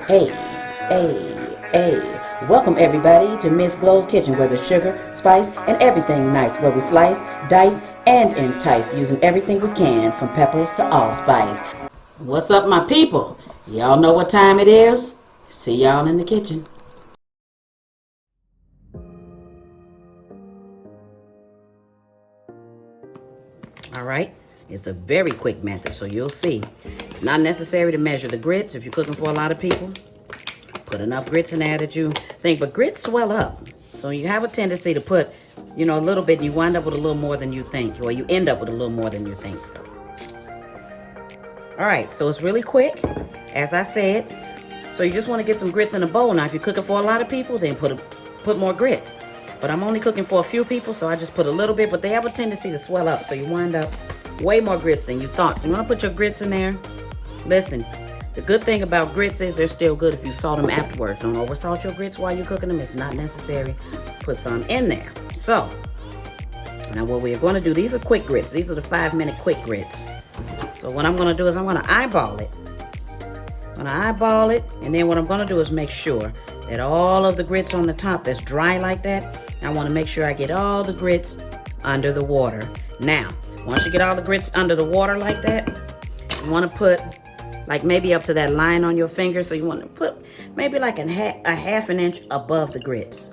Hey, hey. Welcome everybody to Miss Glow's Kitchen, where there's sugar, spice, and everything nice, where we slice, dice, and entice, using everything we can, from peppers to allspice. What's up, my people? Y'all know what time it is? See y'all in the kitchen. All right, it's a very quick method, so you'll see. It's not necessary to measure the grits if you're cooking for a lot of people. Put enough grits in there that you think, but grits swell up. So you have a tendency to put, a little bit, and you wind up with a little more than you think, or you end up with a little more than you think. So, all right, so it's really quick, as I said. So you just want to get some grits in a bowl. Now, if you're cooking for a lot of people, then put more grits. But I'm only cooking for a few people, so I just put a little bit, but they have a tendency to swell up. So you wind up way more grits than you thought. So you want to put your grits in there. Listen, the good thing about grits is they're still good if you salt them afterwards. Don't oversalt your grits while you're cooking them. It's not necessary. Put some in there. So, now what we're going to do, these are quick grits. These are the 5-minute quick grits. So what I'm going to do is I'm going to eyeball it. I'm going to eyeball it, and then what I'm going to do is make sure that all of the grits on the top that's dry like that, I want to make sure I get all the grits under the water. Now, once you get all the grits under the water like that, you want to put like maybe up to that line on your finger. So you want to put maybe like a half an inch above the grits.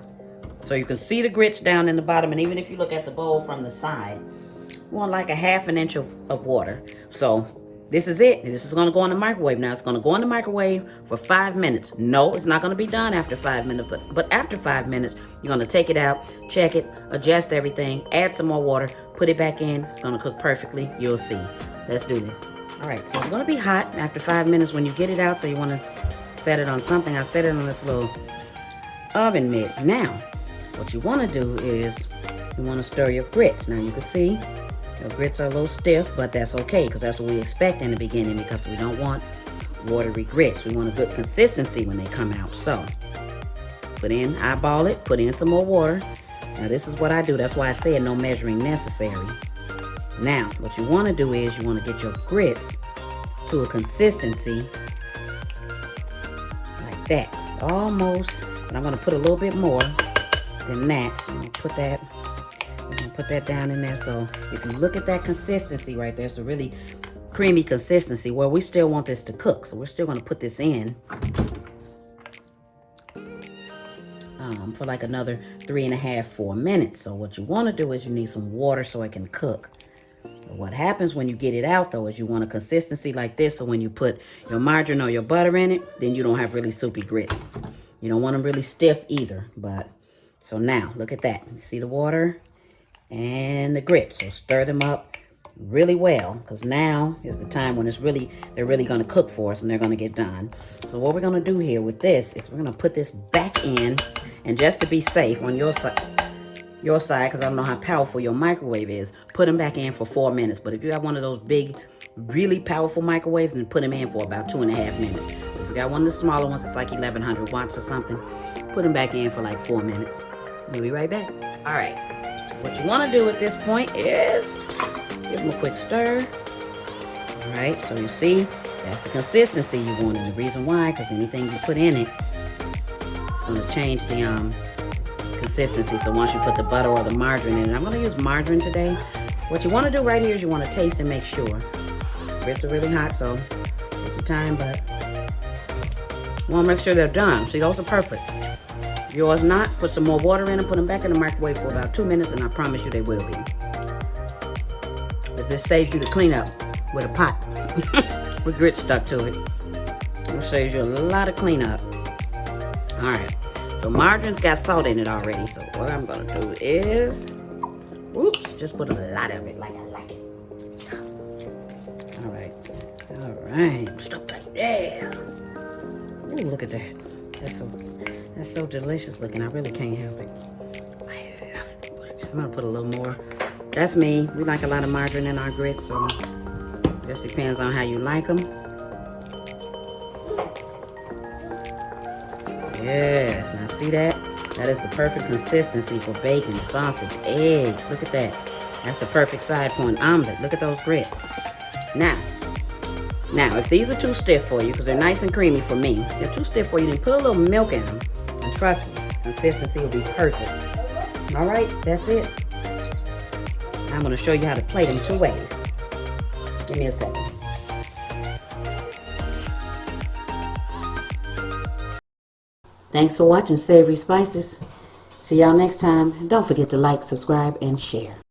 So you can see the grits down in the bottom. And even if you look at the bowl from the side, you want like a half an inch of water. So this is it. This is going to go in the microwave. Now it's going to go in the microwave for 5 minutes. No, it's not going to be done after 5 minutes. But after 5 minutes, you're going to take it out, check it, adjust everything, add some more water, put it back in. It's going to cook perfectly. You'll see. Let's do this. All right, so it's going to be hot after 5 minutes when you get it out, so you want to set it on something. I set it on this little oven mitt. Now, what you want to do is you want to stir your grits. Now, you can see your grits are a little stiff, but that's okay because that's what we expect in the beginning because we don't want watery grits. We want a good consistency when they come out. So, eyeball it, put in some more water. Now, this is what I do. That's why I said no measuring necessary. Now, what you want to do is you want to get your grits to a consistency like that. Almost. And I'm going to put a little bit more than that. So I'm going to put that down in there. So if you look at that consistency right there, it's a really creamy consistency. Well, we still want this to cook. So we're still going to put this in for like another 3.5, 4 minutes. So what you want to do is you need some water so it can cook. What happens when you get it out, though, is you want a consistency like this, so when you put your margarine or your butter in it, then you don't have really soupy grits. You don't want them really stiff either, so now, look at that. See the water and the grits, so stir them up really well, because now is the time when they're really going to cook for us, and they're going to get done. So what we're going to do here with this is we're going to put this back in, and just to be safe on your side, because I don't know how powerful your microwave is, put them back in for 4 minutes. But if you have one of those big, really powerful microwaves, then put them in for about 2.5 minutes. If you got one of the smaller ones, it's like 1100 watts or something, put them back in for like 4 minutes. We'll be right back. All right, what you want to do at this point is give them a quick stir. All right, so you see, that's the consistency you want, and the reason why, because anything you put in it, it's going to change the consistency. So once you put the butter or the margarine in, and I'm going to use margarine today. What you want to do right here is you want to taste and make sure. Grits are really hot, so take your time, but you want to make sure they're done. See, those are perfect. Yours not, put some more water in them, put them back in the microwave for about 2 minutes, and I promise you they will be. But this saves you the cleanup with a pot with grits stuck to it. It saves you a lot of cleanup. All right. So margarine's got salt in it already. So what I'm going to do is, just put a lot of it like I like it. All right. Stuff like that. Ooh, look at that. That's so delicious looking. I really can't help it. I love it. I'm going to put a little more. That's me. We like a lot of margarine in our grits, so just depends on how you like them. Yes, now see that? That is the perfect consistency for bacon, sausage, eggs. Look at that. That's the perfect side for an omelet. Look at those grits. Now, Now, if these are too stiff for you, because they're nice and creamy for me, they're too stiff for you, then put a little milk in them. And trust me, consistency will be perfect. All right, that's it. I'm going to show you how to plate them 2 ways. Give me a second. Thanks for watching Savory Spices. See y'all next time. Don't forget to like, subscribe, and share.